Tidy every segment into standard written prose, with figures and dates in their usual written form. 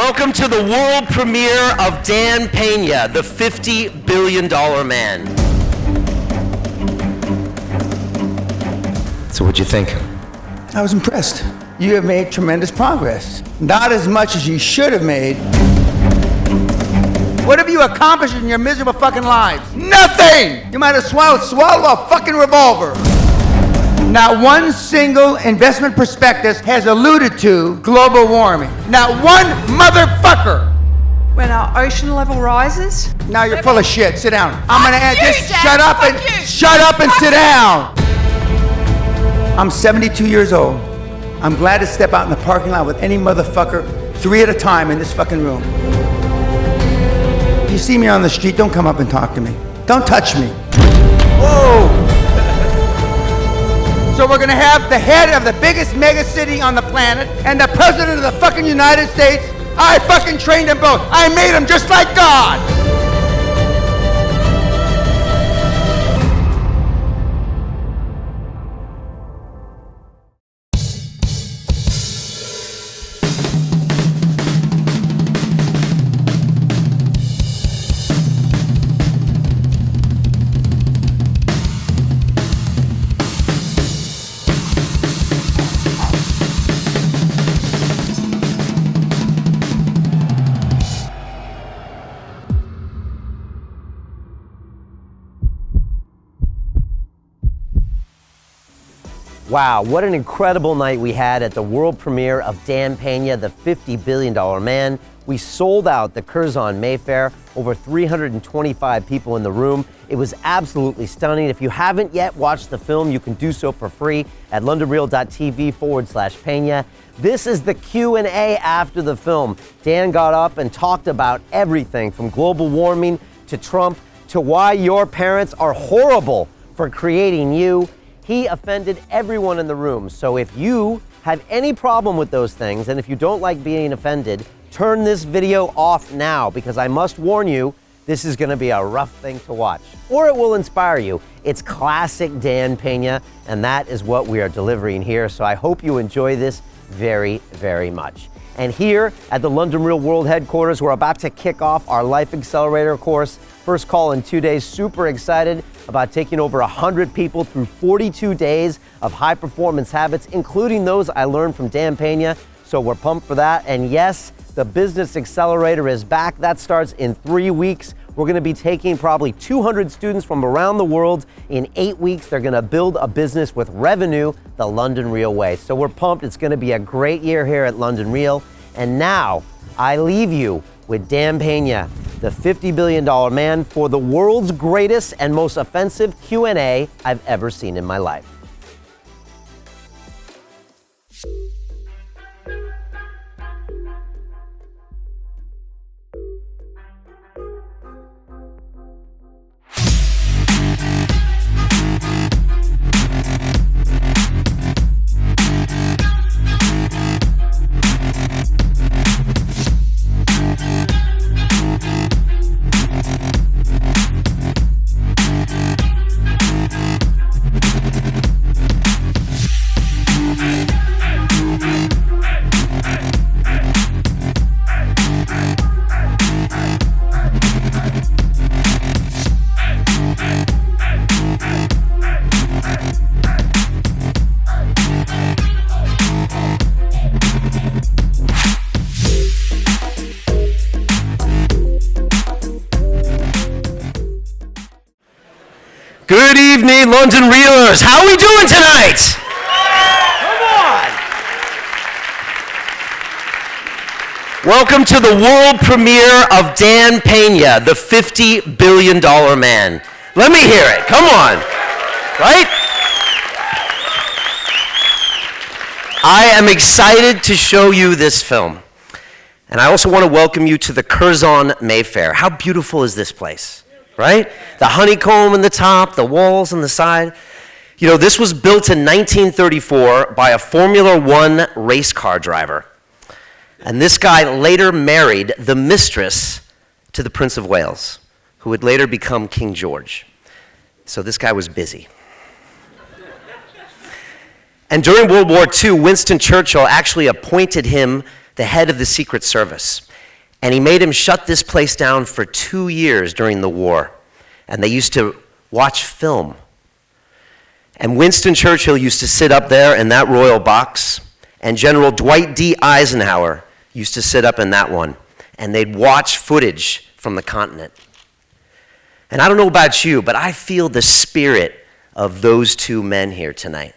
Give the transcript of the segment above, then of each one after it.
Welcome to the world premiere of Dan Pena, the $50 billion man. So what'd you think? I was impressed. You have made tremendous progress. Not as much as you should have made. What have you accomplished in your miserable fucking lives? Nothing! You might have swallowed a fucking revolver. Not one single investment prospectus has alluded to global warming. Not one motherfucker! When our ocean level rises? Now you're full of shit. Sit down. I'm gonna add this. Shut up and sit down! I'm 72 years old. I'm glad to step out in the parking lot with any motherfucker, 3 at a time in this fucking room. If you see me on the street, don't come up and talk to me. Don't touch me. Whoa! So we're gonna have the head of the biggest mega city on the planet and the president of the fucking United States. I fucking trained them both. I made them just like God. Wow, what an incredible night we had at the world premiere of Dan Pena, the $50 billion man. We sold out the Curzon Mayfair, over 325 people in the room. It was absolutely stunning. If you haven't yet watched the film, you can do so for free at londonreal.tv/Pena. This is the Q&A after the film. Dan got up and talked about everything from global warming to Trump to why your parents are horrible for creating you. He offended everyone in the room. So if you have any problem with those things, and if you don't like being offended, turn this video off now, because I must warn you, this is gonna be a rough thing to watch. Or it will inspire you. It's classic Dan Pena, and that is what we are delivering here. So I hope you enjoy this very, very much. And here at the London Real World Headquarters, we're about to kick off our Life Accelerator course. First call in 2 days. Super excited about taking over 100 people through 42 days of high performance habits, including those I learned from Dan Pena. So we're pumped for that. And yes, the Business Accelerator is back. That starts in 3 weeks. We're gonna be taking probably 200 students from around the world. In 8 weeks, they're gonna build a business with revenue the London Real way. So we're pumped. It's gonna be a great year here at London Real. And now I leave you with Dan Pena, the $50 billion man, for the world's greatest and most offensive Q&A I've ever seen in my life. Good evening, London Reelers. How are we doing tonight? Come on. Welcome to the world premiere of Dan Pena, the $50 billion man. Let me hear it. Come on. Right? I am excited to show you this film. And I also want to welcome you to the Curzon Mayfair. How beautiful is this place? Right? The honeycomb in the top, the walls on the side. You know, this was built in 1934 by a Formula One race car driver. And this guy later married the mistress to the Prince of Wales, who would later become King George. So this guy was busy. And during World War II, Winston Churchill actually appointed him the head of the Secret Service. And he made him shut this place down for 2 years during the war. And they used to watch film. And Winston Churchill used to sit up there in that royal box, and General Dwight D. Eisenhower used to sit up in that one, and they'd watch footage from the continent. And I don't know about you, but I feel the spirit of those two men here tonight.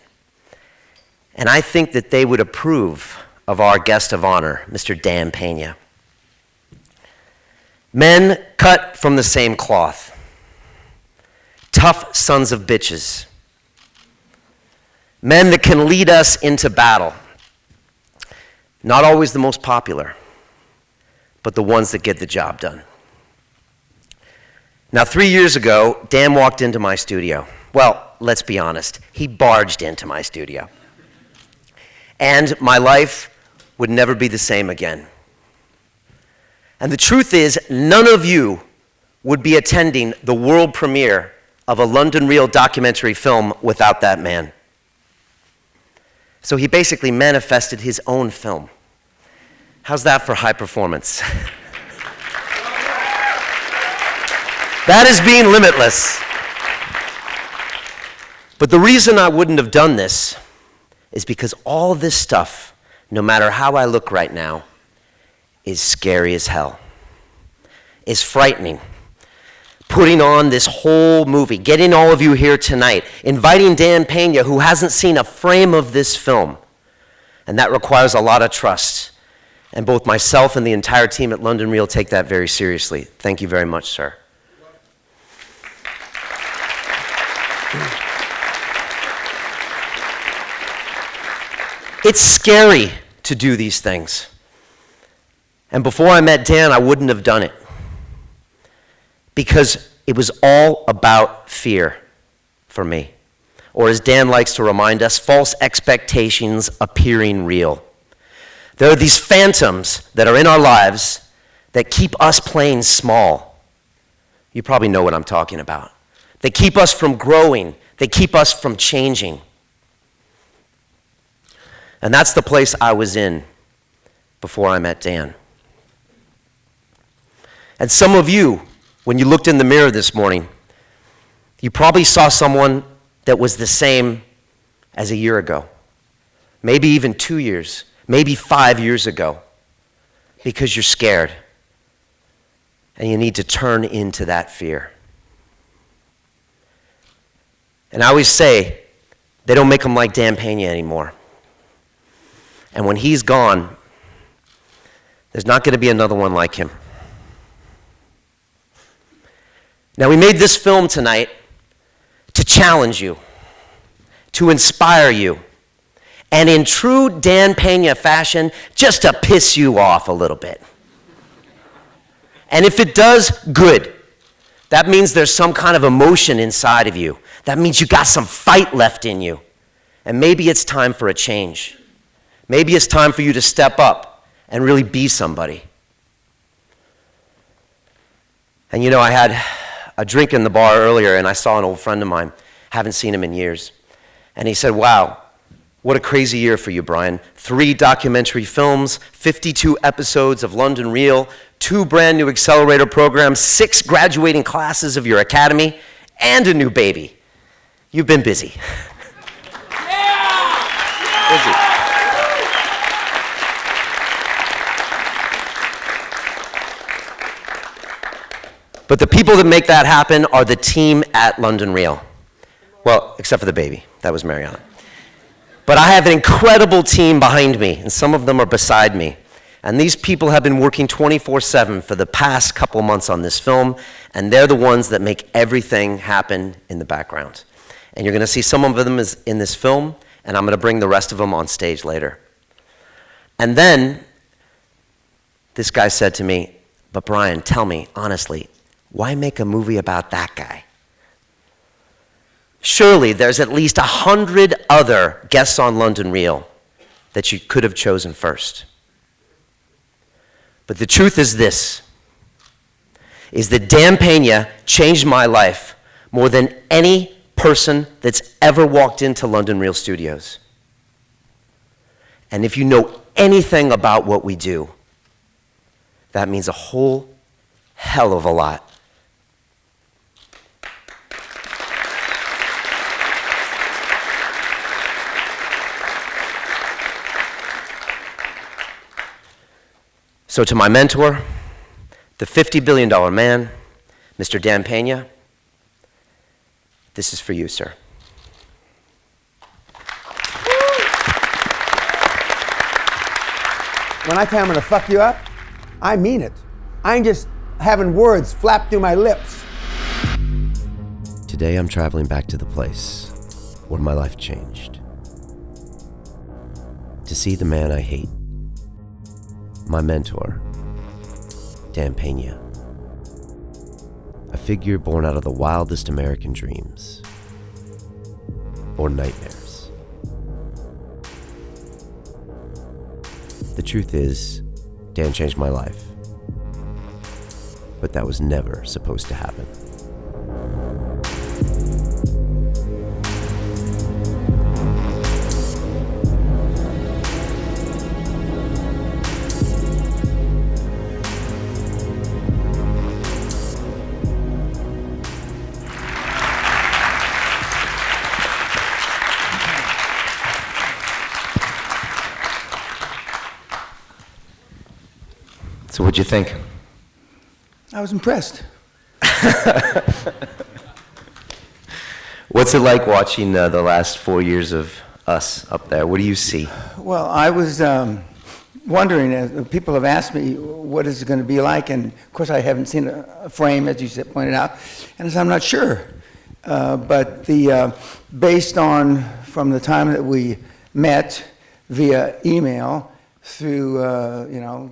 And I think that they would approve of our guest of honor, Mr. Dan Pena. Men cut from the same cloth. Tough sons of bitches. Men that can lead us into battle. Not always the most popular, but the ones that get the job done. Now, 3 years ago, Dan walked into my studio. Well, let's be honest, he barged into my studio. And my life would never be the same again. And the truth is, none of you would be attending the world premiere of a London Reel documentary film without that man. So he basically manifested his own film. How's that for high performance? That is being limitless. But the reason I wouldn't have done this is because all this stuff, no matter how I look right now, is scary as hell, is frightening. Putting on this whole movie, getting all of you here tonight, inviting Dan Pena, who hasn't seen a frame of this film, and that requires a lot of trust. And both myself and the entire team at London Reel take that very seriously. Thank you very much, sir. It's scary to do these things. And before I met Dan, I wouldn't have done it. Because it was all about fear for me. Or as Dan likes to remind us, false expectations appearing real. There are these phantoms that are in our lives that keep us playing small. You probably know what I'm talking about. They keep us from growing. They keep us from changing. And that's the place I was in before I met Dan. And some of you, when you looked in the mirror this morning, you probably saw someone that was the same as a year ago, maybe even 2 years, maybe 5 years ago, because you're scared and you need to turn into that fear. And I always say, they don't make them like Dan Pena anymore. And when he's gone, there's not going to be another one like him. Now, we made this film tonight to challenge you, to inspire you, and in true Dan Pena fashion, just to piss you off a little bit. And if it does, good. That means there's some kind of emotion inside of you. That means you got some fight left in you. And maybe it's time for a change. Maybe it's time for you to step up and really be somebody. And you know, I had a drink in the bar earlier, and I saw an old friend of mine. Haven't seen him in years. And he said, wow, what a crazy year for you, Brian. 3 documentary films, 52 episodes of London Reel, 2 brand new accelerator programs, 6 graduating classes of your academy, and a new baby. You've been busy. Busy. But the people that make that happen are the team at London Reel. Well, except for the baby. That was Mariana. But I have an incredible team behind me, and some of them are beside me. And these people have been working 24/7 for the past couple months on this film, and they're the ones that make everything happen in the background. And you're going to see some of them in this film, and I'm going to bring the rest of them on stage later. And then this guy said to me, but Brian, tell me, honestly, why make a movie about that guy? Surely there's at least 100 other guests on London Reel that you could have chosen first. But the truth is this, is that Dan Pena changed my life more than any person that's ever walked into London Reel Studios. And if you know anything about what we do, That means a whole hell of a lot. So to my mentor, the $50 billion man, Mr. Dan Pena, this is for you, sir. When I tell you I'm gonna fuck you up, I mean it. I ain't just having words flap through my lips. Today I'm traveling back to the place where my life changed. To see the man I hate. My mentor, Dan Pena. A figure born out of the wildest American dreams. Or nightmares. The truth is, Dan changed my life. But that was never supposed to happen. So what'd you think? I was impressed. What's it like watching the last 4 years of us up there? What do you see? Well, I was wondering, people have asked me, what is it going to be like? And of course, I haven't seen a frame, as you pointed out, and so I'm not sure. But based on from the time that we met via email through,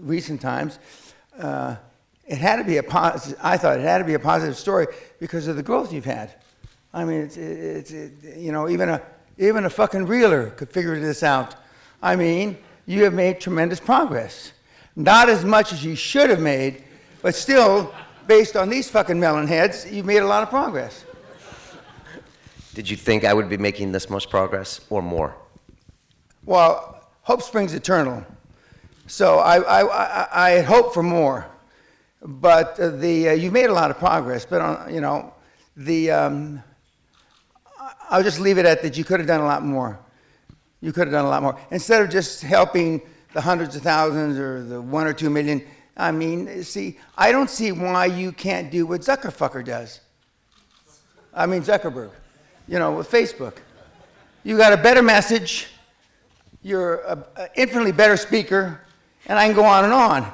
recent times, it had to be I thought it had to be a positive story because of the growth you've had. I mean, even a fucking reeler could figure this out. I mean, you have made tremendous progress. Not as much as you should have made, but still, based on these fucking melon heads, you've made a lot of progress. Did you think I would be making this much progress or more? Well, hope springs eternal. So I had hoped for more, but you've made a lot of progress. But I'll just leave it at that. You could have done a lot more. You could have done a lot more instead of just helping the hundreds of thousands or the 1 or 2 million. I mean, see, I don't see why you can't do what Zuckerfucker does. I mean Zuckerberg, with Facebook. You got a better message. You're an infinitely better speaker. And I can go on and on.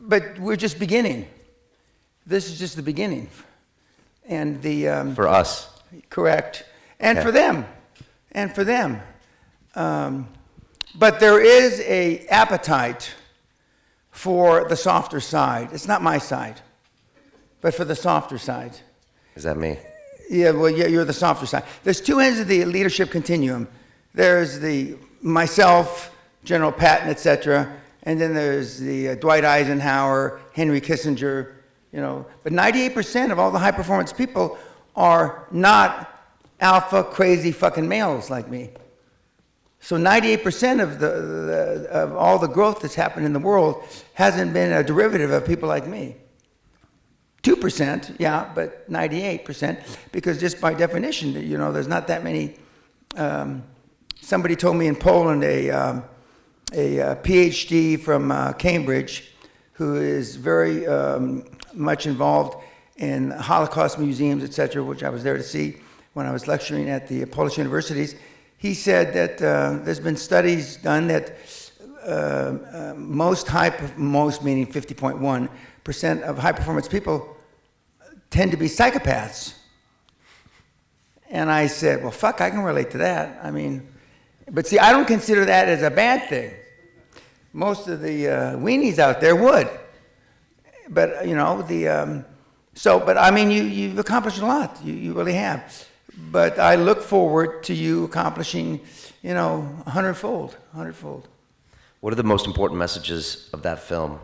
But we're just beginning. This is just the beginning. And for us. Correct. And okay. For them. And for them. But there is an appetite for the softer side. It's not my side, but for the softer side. Is that me? Yeah, well, yeah, you're the softer side. There's two ends of the leadership continuum. There's myself, General Patton, etc., and then there's the Dwight Eisenhower, Henry Kissinger, But 98% of all the high-performance people are not alpha, crazy fucking males like me. So 98% of all the growth that's happened in the world hasn't been a derivative of people like me. 2%, yeah, but 98%, because just by definition, there's not that many. Somebody told me in Poland, a PhD from Cambridge, who is very much involved in Holocaust museums, etc., which I was there to see when I was lecturing at the Polish universities. He said that there's been studies done that most meaning 50.1% of high-performance people tend to be psychopaths. And I said, well, fuck, I can relate to that. I mean, but see, I don't consider that as a bad thing. Most of the weenies out there would. But, but I mean, you've accomplished a lot. You really have. But I look forward to you accomplishing, 100-fold. What are the most important messages of that film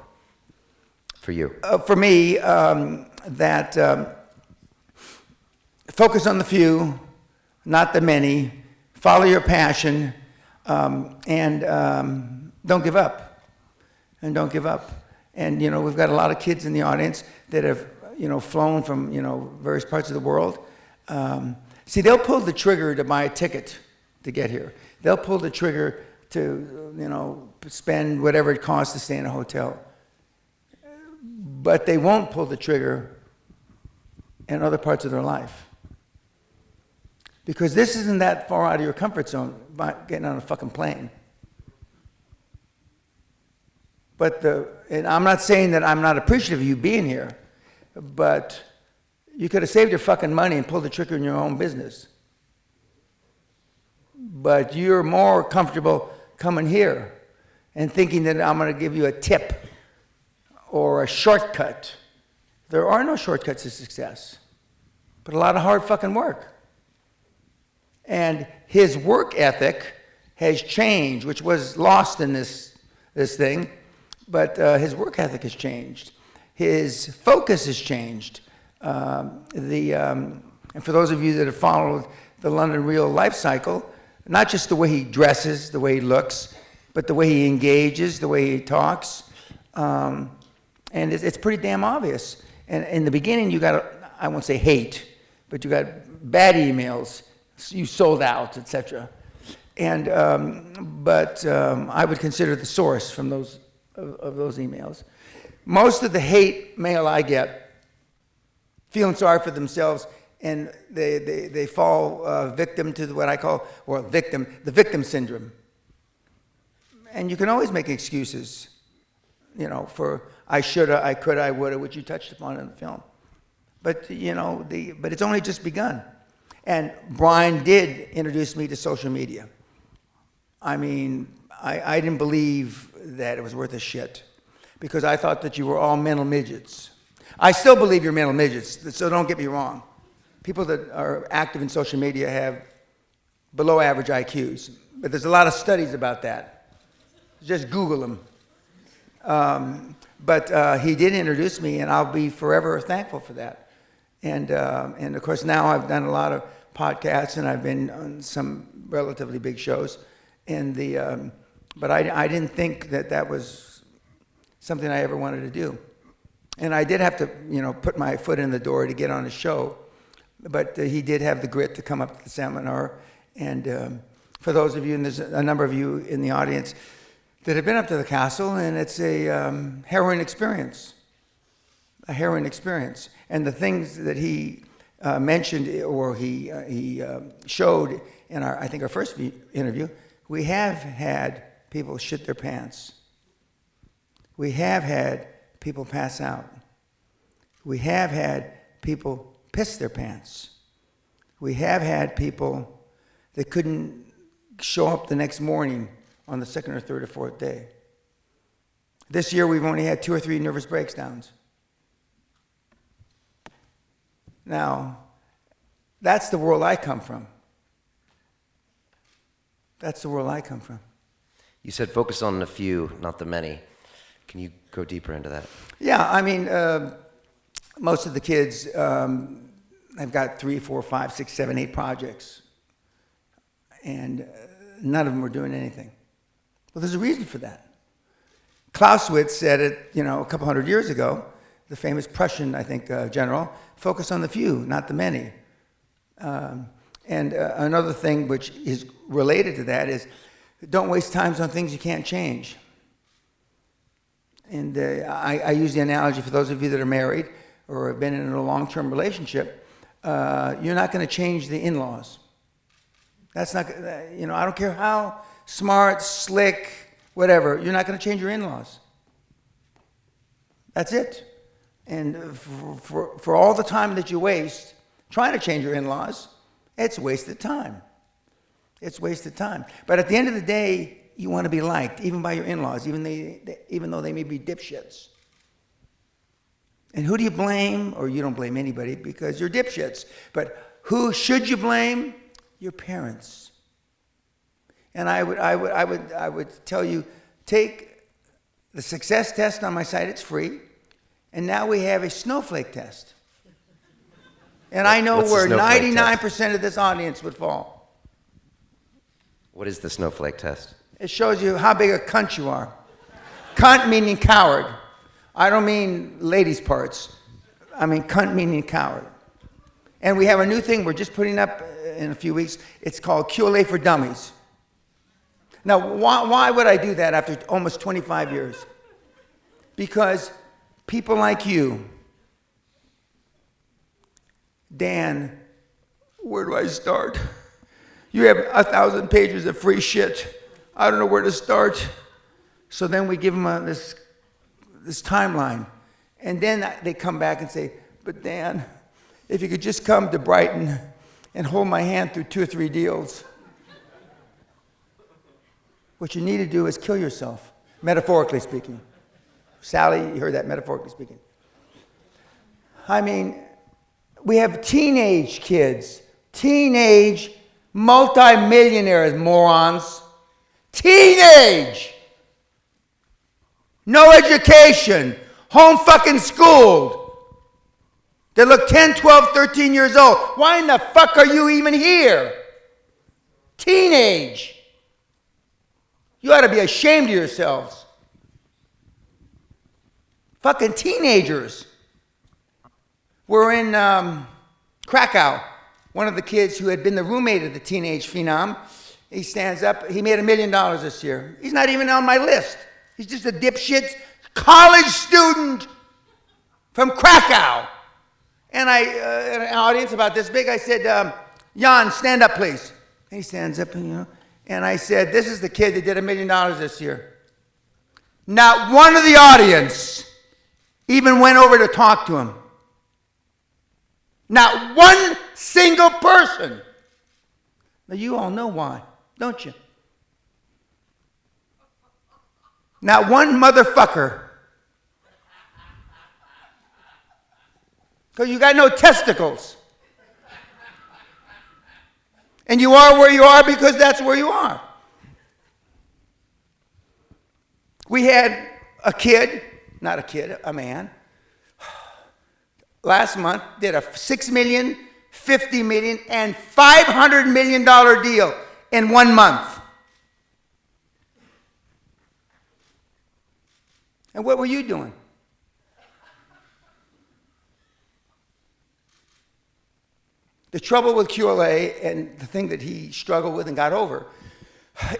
for you? For me, that focus on the few, not the many. Follow your passion, and don't give up. And don't give up. And, you know, we've got a lot of kids in the audience that have, you know, flown from, you know, various parts of the world. See, they'll pull the trigger to buy a ticket to get here. They'll pull the trigger to, you know, spend whatever it costs to stay in a hotel. But they won't pull the trigger in other parts of their life. Because this isn't that far out of your comfort zone by getting on a fucking plane. But and I'm not saying that I'm not appreciative of you being here, but you could have saved your fucking money and pulled the trigger in your own business. But you're more comfortable coming here and thinking that I'm going to give you a tip or a shortcut. There are no shortcuts to success, but a lot of hard fucking work. And his work ethic has changed, which was lost in this thing, but his work ethic has changed. His focus has changed. And for those of you that have followed the London Real life cycle, not just the way he dresses, the way he looks, but the way he engages, the way he talks. And it's pretty damn obvious. And in the beginning, you got, I won't say hate, but you got bad emails, you sold out, etc. And I would consider the source from those of those emails. Most of the hate mail I get, feeling sorry for themselves, and they fall victim to what I call, the victim syndrome. And you can always make excuses, you know, for I shoulda, I coulda, I woulda, which you touched upon in the film. But you know, but it's only just begun. And Brian did introduce me to social media. I mean, I didn't believe that it was worth a shit because I thought that you were all mental midgets. I still believe you're mental midgets, so don't get me wrong. People that are active in social media have below average IQs, but there's a lot of studies about that. Just Google them. But he did introduce me, and I'll be forever thankful for that. And of course, now I've done a lot of podcasts, and I've been on some relatively big shows. But I didn't think that was something I ever wanted to do. And I did have to, you know, put my foot in the door to get on a show. But he did have the grit to come up to the seminar. And for those of you, and there's a number of you in the audience that have been up to the castle, and it's a harrowing experience. A harrowing experience. And the things that he mentioned or he showed in our first interview, we have had people shit their pants. We have had people pass out. We have had people piss their pants. We have had people that couldn't show up the next morning on the second or third or fourth day. This year we've only had 2 or 3 nervous breakdowns. Now, that's the world I come from. That's the world I come from. You said focus on the few, not the many. Can you go deeper into that? Yeah, I mean, most of the kids have got 3, 4, 5, 6, 7, 8 projects. And none of them were doing anything. Well, there's a reason for that. Clausewitz said it, you know, a couple hundred years ago, the famous Prussian, I think, general, focus on the few, not the many. And another thing which is related to that is don't waste time on things you can't change. And I use the analogy for those of you that are married or have been in a long-term relationship, you're not going to change the in-laws. That's not, you know, I don't care how smart, slick, whatever, you're not going to change your in-laws. That's it. And for all the time that you waste trying to change your in-laws, it's wasted time. It's wasted time. But at the end of the day, you want to be liked, even by your in-laws, even though they may be dipshits. And who do you blame? Or you don't blame anybody because you're dipshits. But who should you blame? Your parents. And I would tell you, take the success test on my site. It's free. And now we have a snowflake test. And I know where 99% of this audience would fall. What is the snowflake test? It shows you how big a cunt you are. Cunt meaning coward. I don't mean ladies' parts. I mean cunt meaning coward. And we have a new thing we're just putting up in a few weeks. It's called QLA for Dummies. Now, why would I do that after almost 25 years? Because people like you, Dan, where do I start? You have 1,000 pages of free shit. I don't know where to start. So then we give them this timeline. And then they come back and say, but Dan, if you could just come to Brighton and hold my hand through 2 or 3 deals. What you need to do is kill yourself, metaphorically speaking. Sally, you heard that, metaphorically speaking. I mean, we have teenage kids, teenage multimillionaires, morons. Teenage! No education, home fucking schooled. They look 10, 12, 13 years old. Why in the fuck are you even here? Teenage. You ought to be ashamed of yourselves. Fucking teenagers. We're in Krakow. One of the kids who had been the roommate of the teenage phenom, he stands up. He made $1 million this year. He's not even on my list. He's just a dipshit college student from Krakow. And in an audience about this big, I said, Jan, stand up, please. And he stands up, and I said, this is the kid that did $1 million this year. Not one of the audience even went over to talk to him. Not one single person. Now, you all know why, don't you? Not one motherfucker. Because you got no testicles. And you are where you are because that's where you are. We had a man, last month did a $6 million, $50 million, and $500 million deal in 1 month. And what were you doing? The trouble with QLA, and the thing that he struggled with and got over,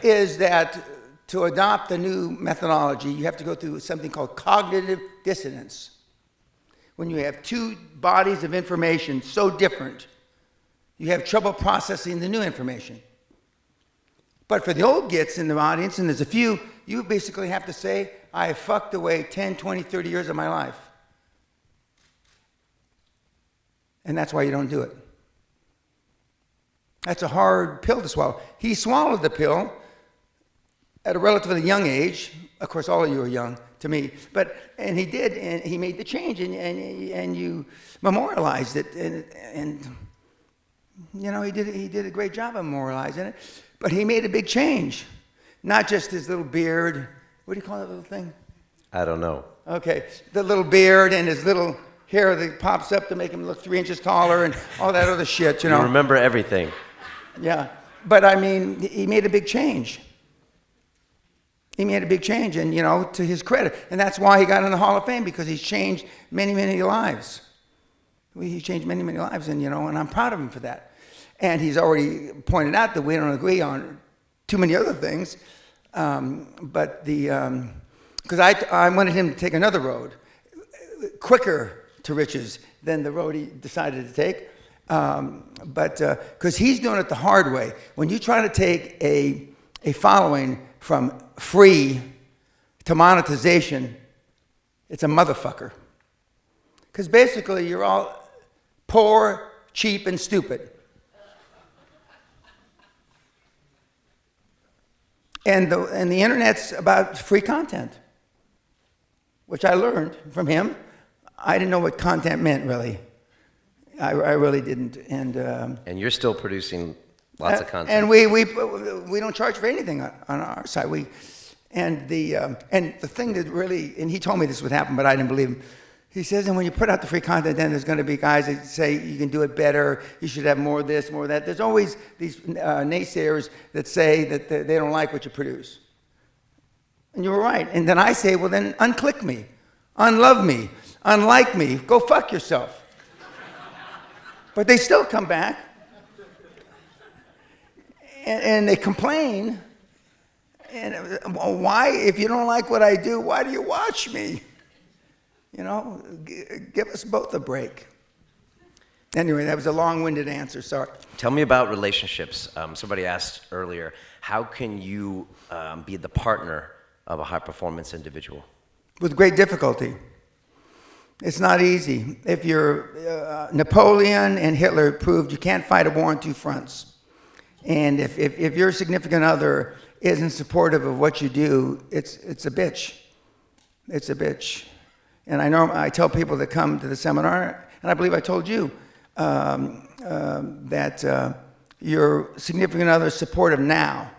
is that to adopt the new methodology, you have to go through something called cognitive dissonance. When you have 2 bodies of information so different, you have trouble processing the new information. But for the old gits in the audience, and there's a few, you basically have to say, I fucked away 10, 20, 30 years of my life. And that's why you don't do it. That's a hard pill to swallow. He swallowed the pill at a relatively young age. Of course, all of you are young to me. And he did, and he made the change, and you memorialized it. And he did a great job of memorializing it. But he made a big change. Not just his little beard. What do you call that little thing? I don't know. Okay, the little beard and his little hair that pops up to make him look 3 inches taller and all that other shit, You remember everything. Yeah, but I mean, he made a big change. He made a big change, and to his credit. And that's why he got in the Hall of Fame, because he's changed many, many lives. He's changed many, many lives, and and I'm proud of him for that. And he's already pointed out that we don't agree on too many other things, but because I wanted him to take another road, quicker to riches than the road he decided to take. But because he's doing it the hard way. When you try to take a following from free to monetization, it's a motherfucker. Because basically you're all poor, cheap, and stupid. And the internet's about free content, which I learned from him. I didn't know what content meant, really. I really didn't. And you're still producing lots of content. And we don't charge for anything on our side. And the thing that really, and he told me this would happen, but I didn't believe him. He says, and when you put out the free content, then there's going to be guys that say you can do it better, you should have more of this, more of that. There's always these naysayers that say that they don't like what you produce. And you were right. And then I say, well, then unclick me, unlove me, unlike me, go fuck yourself. But they still come back. And they complain. And why, if you don't like what I do, why do you watch me? You know, give us both a break. Anyway, that was a long-winded answer, sorry. Tell me about relationships. Somebody asked earlier, how can you be the partner of a high-performance individual? With great difficulty. It's not easy. If you're Napoleon and Hitler proved you can't fight a war on two fronts. And if your significant other isn't supportive of what you do, it's a bitch. It's a bitch. And I tell people that come to the seminar, and I believe I told you, that your significant other is supportive now.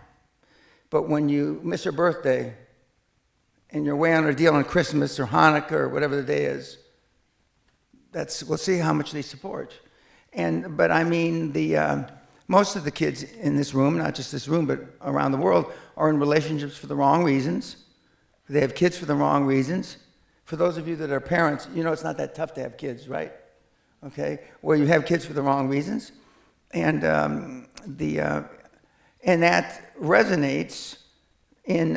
But when you miss her birthday, and you're way on a deal on Christmas or Hanukkah or whatever the day is, we'll see how much they support. But I mean, most of the kids in this room, not just this room, but around the world, are in relationships for the wrong reasons. They have kids for the wrong reasons. For those of you that are parents, you know it's not that tough to have kids, right? Okay, where you have kids for the wrong reasons, and that resonates in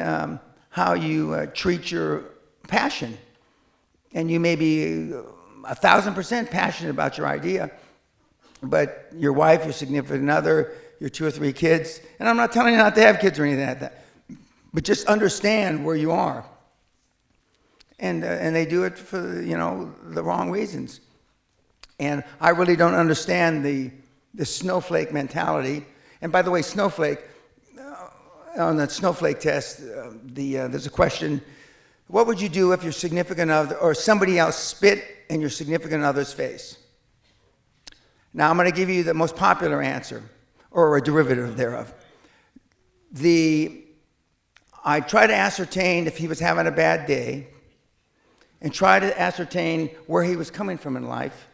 how you treat your passion. And you may be 1,000% passionate about your idea, but your wife, your significant other, your 2 or 3 kids, and I'm not telling you not to have kids or anything like that, but just understand where you are. And they do it for the wrong reasons. And I really don't understand the snowflake mentality. And by the way, snowflake, on that snowflake test, there's a question, what would you do if your significant other or somebody else spit in your significant other's face? Now I'm going to give you the most popular answer, or a derivative thereof. I try to ascertain if he was having a bad day, and try to ascertain where he was coming from in life.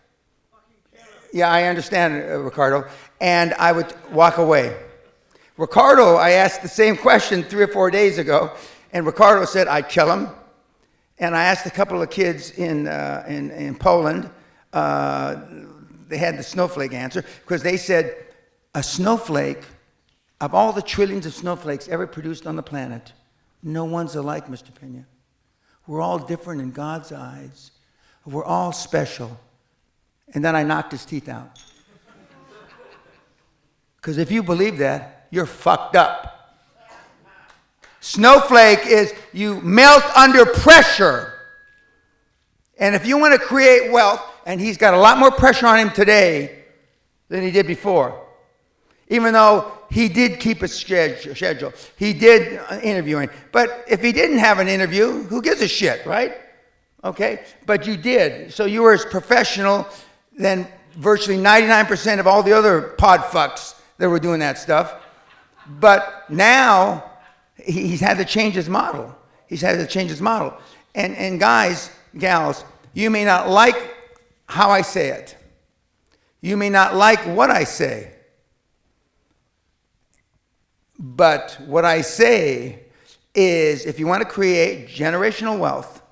Yeah, I understand, Ricardo. And I would walk away. Ricardo, I asked the same question 3 or 4 days ago, and Ricardo said I'd kill him. And I asked a couple of kids in Poland, they had the snowflake answer, because they said, a snowflake, of all the trillions of snowflakes ever produced on the planet, no one's alike, Mr. Pena. We're all different in God's eyes. We're all special. And then I knocked his teeth out. Because if you believe that, you're fucked up. Snowflake is you melt under pressure. And if you want to create wealth, and he's got a lot more pressure on him today than he did before, even though he did keep a schedule. He did interviewing. But if he didn't have an interview, who gives a shit, right? Okay? But you did. So you were as professional than virtually 99% of all the other pod fucks that were doing that stuff. But now, he's had to change his model. He's had to change his model. And guys, gals, you may not like how I say it. You may not like what I say. But what I say is, if you want to create generational wealth,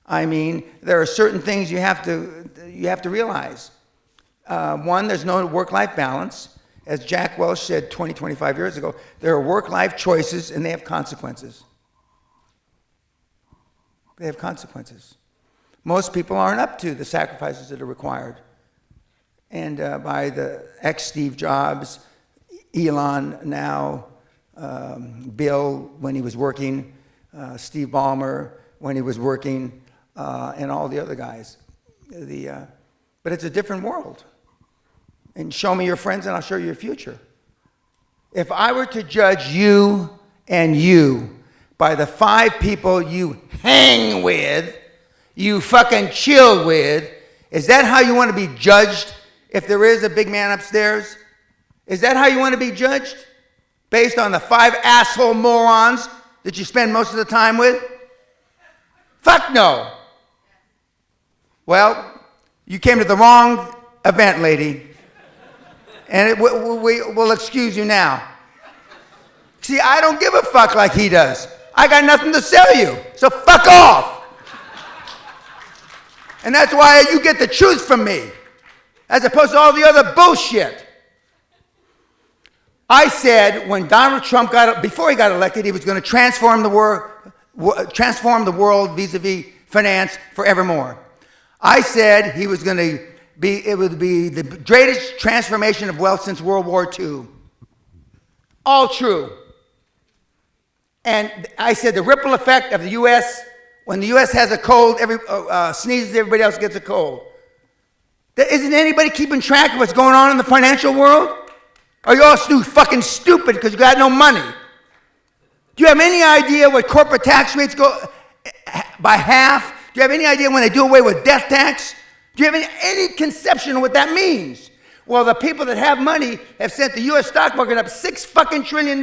I mean, there are certain things you have to realize. One, there's no work-life balance. As Jack Welch said 25 years ago, there are work-life choices and they have consequences. They have consequences. Most people aren't up to the sacrifices that are required. And by the ex-Steve Jobs, Elon now, Bill when he was working, Steve Ballmer when he was working, and all the other guys. But it's a different world. And show me your friends and I'll show you your future. If I were to judge you and you by the 5 people you hang with, you fucking chill with, is that how you want to be judged if there is a big man upstairs? Is that how you want to be judged? Based on the 5 asshole morons that you spend most of the time with? Fuck no. Well, you came to the wrong event, lady. And we'll excuse you now. See, I don't give a fuck like he does. I got nothing to sell you, so fuck off. And that's why you get the truth from me, as opposed to all the other bullshit. I said when Donald Trump before he got elected, he was going to transform the world vis-a-vis finance forevermore. I said it would be the greatest transformation of wealth since World War II. All true. And I said the ripple effect of the U.S., when the U.S. has a cold, sneezes, everybody else gets a cold. Isn't anybody keeping track of what's going on in the financial world? Are you all fucking stupid because you got no money? Do you have any idea what corporate tax rates go by half? Do you have any idea when they do away with death tax? Do you have any conception of what that means? Well, the people that have money have sent the U.S. stock market up $6 trillion.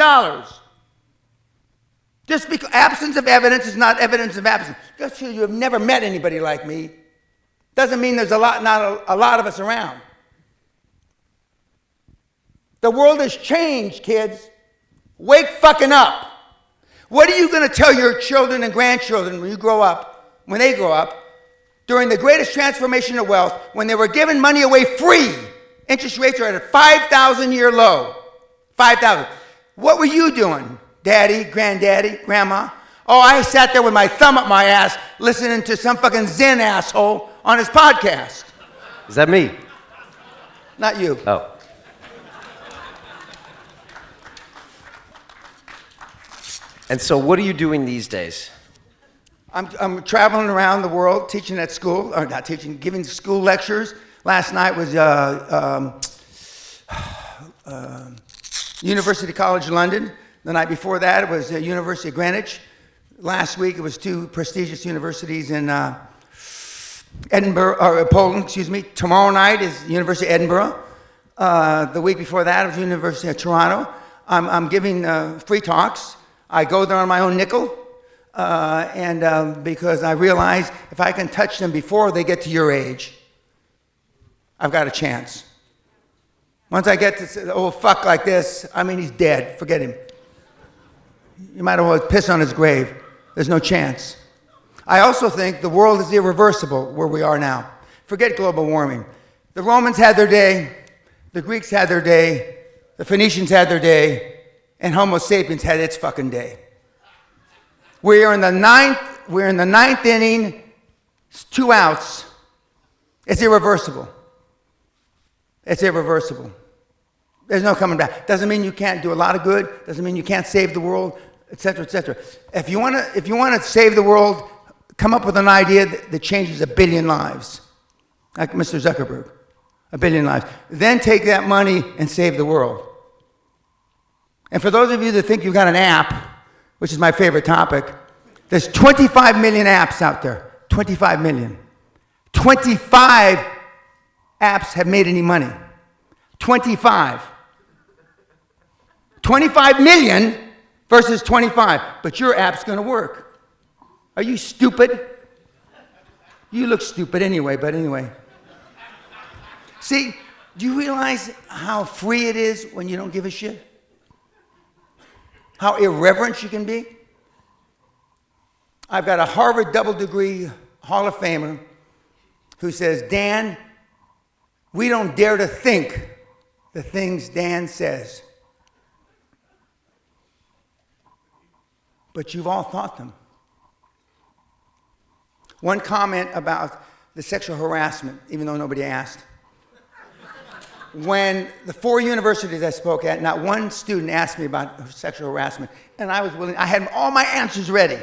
Just because absence of evidence is not evidence of absence. Just because you have never met anybody like me doesn't mean there's not a lot of us around. The world has changed, kids. Wake fucking up. What are you going to tell your children and grandchildren when they grow up, during the greatest transformation of wealth, when they were giving money away free? Interest rates are at a 5,000-year low. 5,000. What were you doing, daddy, granddaddy, grandma? Oh, I sat there with my thumb up my ass listening to some fucking Zen asshole on his podcast. Is that me? Not you. Oh. And so what are you doing these days? I'm traveling around the world teaching at school, or not teaching, giving school lectures. Last night was University College London. The night before that it was University of Greenwich. Last week it was two prestigious universities in Poland, excuse me. Tomorrow night is University of Edinburgh. The week before that it was University of Toronto. I'm giving free talks. I go there on my own nickel, and because I realize if I can touch them before they get to your age, I've got a chance. Once I get to say, oh, fuck like this, I mean, he's dead. Forget him. You might as well piss on his grave. There's no chance. I also think the world is irreversible where we are now. Forget global warming. The Romans had their day. The Greeks had their day. The Phoenicians had their day. And Homo sapiens had its fucking day. We're in the ninth inning. It's 2 outs. It's irreversible. It's irreversible. There's no coming back. Doesn't mean you can't do a lot of good. Doesn't mean you can't save the world, etc., etc. If you want to save the world, come up with an idea that changes 1 billion lives, like Mr. Zuckerberg, 1 billion lives. Then take that money and save the world. And for those of you that think you've got an app, which is my favorite topic, there's 25 million apps out there. 25 million. 25 apps have made any money. 25. 25 million versus 25. But your app's going to work. Are you stupid? You look stupid anyway, but anyway. See, do you realize how free it is when you don't give a shit? How irreverent you can be? I've got a Harvard double degree Hall of Famer who says, Dan, we don't dare to think the things Dan says. But you've all thought them. One comment about the sexual harassment, even though nobody asked. When the 4 universities I spoke at, not one student asked me about sexual harassment, and I was willing, I had all my answers ready.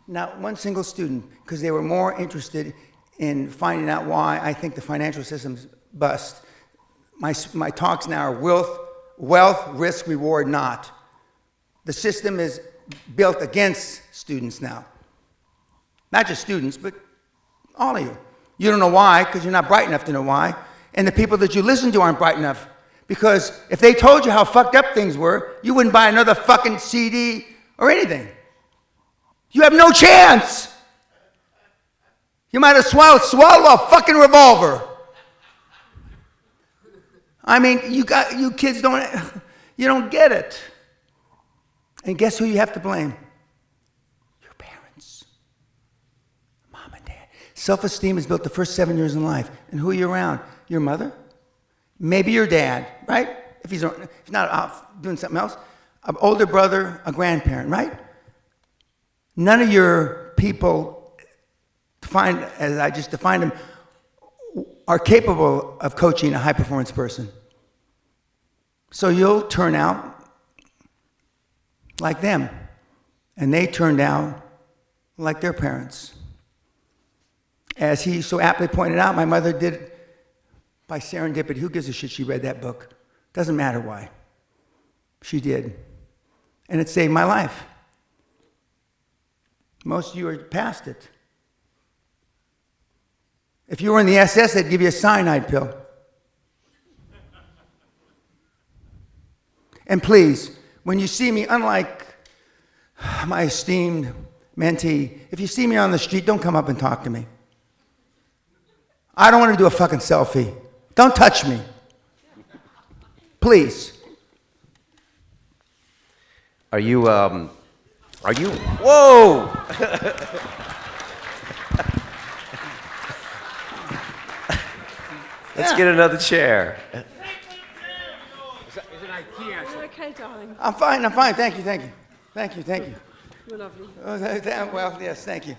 Not one single student, because they were more interested in finding out why I think the financial system's bust. My talks now are wealth, risk, reward, not. The system is built against students now. Not just students, but all of you. You don't know why, because you're not bright enough to know why. And the people that you listen to aren't bright enough. Because if they told you how fucked up things were, you wouldn't buy another fucking CD or anything. You have no chance. You might as well swallow a fucking revolver. I mean, you kids don't get it. And guess who you have to blame? Self-esteem is built the first 7 years in life. And who are you around? Your mother? Maybe your dad, right? If he's not out doing something else. An older brother, a grandparent, right? None of your people, defined as I just defined them, are capable of coaching a high-performance person. So you'll turn out like them. And they turned out like their parents. As he so aptly pointed out, my mother did it by serendipity. Who gives a shit she read that book? Doesn't matter why. She did. And it saved my life. Most of you are past it. If you were in the SS, they'd give you a cyanide pill. And please, when you see me, unlike my esteemed mentee, if you see me on the street, don't come up and talk to me. I don't want to do a fucking selfie. Don't touch me. Please. Are you, whoa! Let's get another chair. You're okay, darling. I'm fine. Thank you. You're lovely. Well, yes, thank you.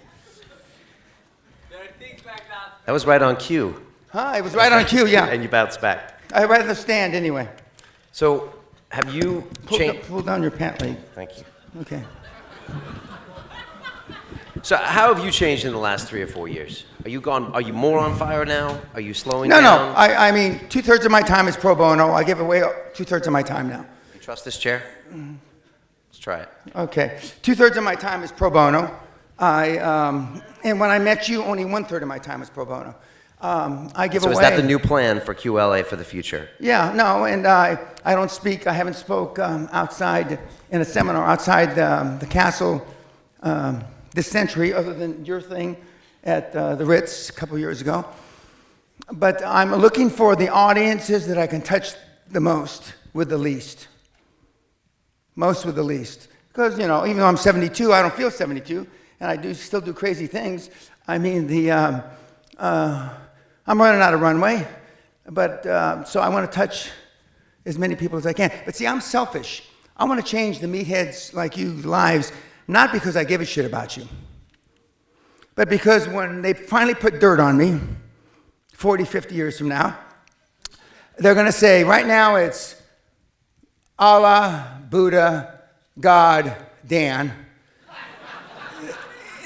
That was right on cue. Huh? It was right on cue, yeah. And you bounced back. I read the stand anyway. So, have you changed? Pull down your pant leg. Thank you. Okay. So, how have you changed in the last 3 or 4 years? Are you more on fire now? Are you slowing No. down? I mean, 2/3 of my time is pro bono. I give away 2/3 of my time now. You trust this chair? Let's try it. Okay. 2/3 of my time is pro bono. And when I met you, only 1/3 of my time is pro bono. I give away. So is that the new plan for QLA for the future? Yeah, no, and I don't speak. I haven't spoke outside in a seminar outside the castle this century, other than your thing at the Ritz a couple years ago. But I'm looking for the audiences that I can touch the most with the least. Most with the least. Because, you know, even though I'm 72, I don't feel 72, and I still do crazy things. I mean, I'm running out of runway, but so I want to touch as many people as I can. But see, I'm selfish. I want to change the meatheads like you lives, not because I give a shit about you, but because when they finally put dirt on me, 40, 50 years from now, they're going to say, right now it's Allah, Buddha, God, Dan.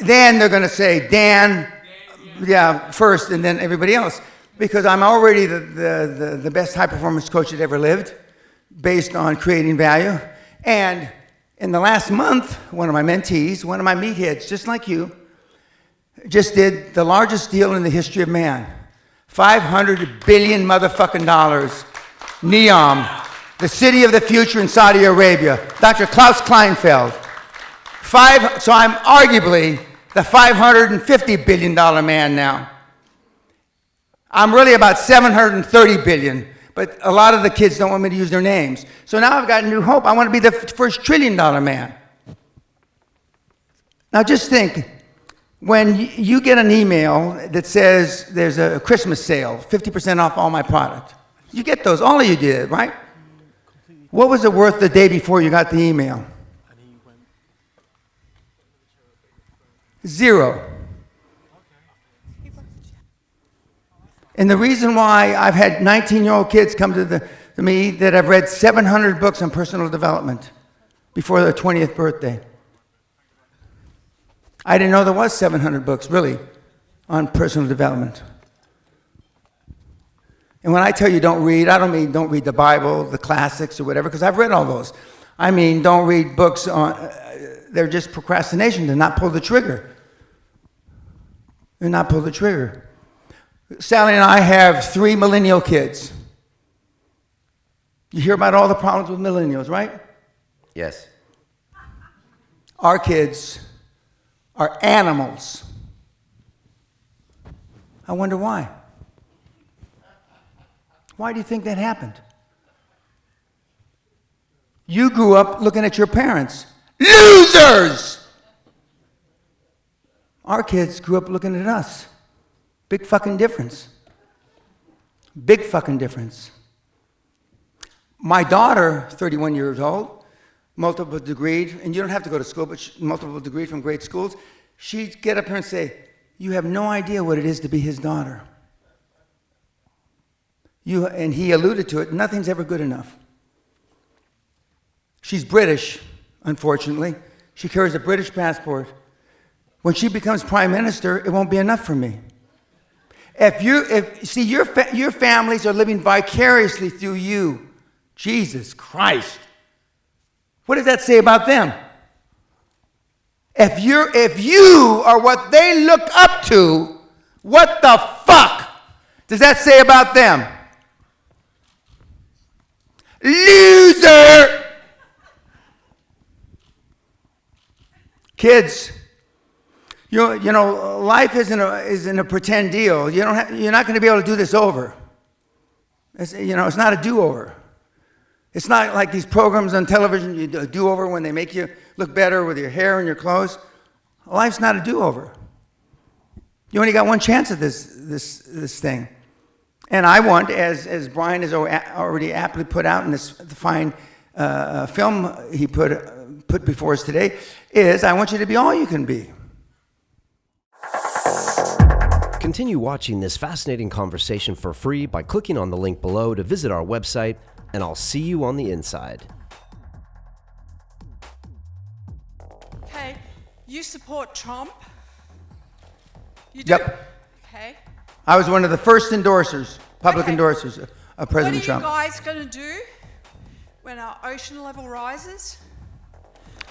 Then they're going to say Dan, yeah, first, and then everybody else. Because I'm already the best high-performance coach that ever lived, based on creating value. And in the last month, one of my mentees, one of my meatheads, just like you, just did the largest deal in the history of man. $500 billion motherfucking dollars. NEOM, the city of the future in Saudi Arabia. Dr. Klaus Kleinfeld. So I'm arguably the $550 billion man now. I'm really about $730 billion, but a lot of the kids don't want me to use their names. So now I've got new hope. I want to be the first $1 trillion man. Now just think, when you get an email that says there's a Christmas sale, 50% off all my product. You get those, all of you did, right? What was it worth the day before you got the email? 0. And the reason why I've had 19-year-old kids come to me that have read 700 books on personal development before their 20th birthday. I didn't know there was 700 books, really, on personal development. And when I tell you don't read, I don't mean don't read the Bible, the classics, or whatever, because I've read all those. I mean don't read books on, they're just procrastination, to not pull the trigger. And not pull the trigger. Sally and I have 3 millennial kids. You hear about all the problems with millennials, right? Yes. Our kids are animals. I wonder why. Why do you think that happened? You grew up looking at your parents. Losers! Our kids grew up looking at us. Big fucking difference. Big fucking difference. My daughter, 31 years old, multiple degreed, and you don't have to go to school, but multiple degreed from great schools, she'd get up here and say, you have no idea what it is to be his daughter. And he alluded to it, nothing's ever good enough. She's British, unfortunately. She carries a British passport. When she becomes prime minister, it won't be enough for me. Your families are living vicariously through you. Jesus Christ. What does that say about them? If you are what they look up to, what the fuck does that say about them? Loser! Kids, you know, life isn't a pretend deal. You're not going to be able to do this over. It's not a do-over. It's not like these programs on television, you do a do-over when they make you look better with your hair and your clothes. Life's not a do-over. You only got one chance at this thing. And I want, as Brian has already aptly put out in this fine film he put before us today, is I want you to be all you can be. Continue watching this fascinating conversation for free by clicking on the link below to visit our website, and I'll see you on the inside. Okay, you support Trump? You do? Yep. Okay. I was one of the first endorsers, public endorsers of President Trump. What are you guys going to do when our ocean level rises?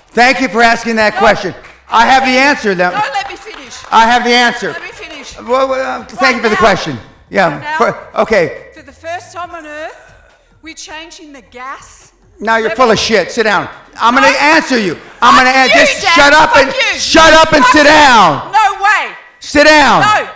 Thank you for asking that question. I have the answer. No, let me finish. I have the answer. Let me finish. Well, thank you for the question. Yeah. Okay. For the first time on Earth, we're changing the gas. Now you're full of shit. Sit down. I'm going to answer you. I'm going to you, just Dad. shut up Fuck and you. shut up and sit down. No way. Sit down. No.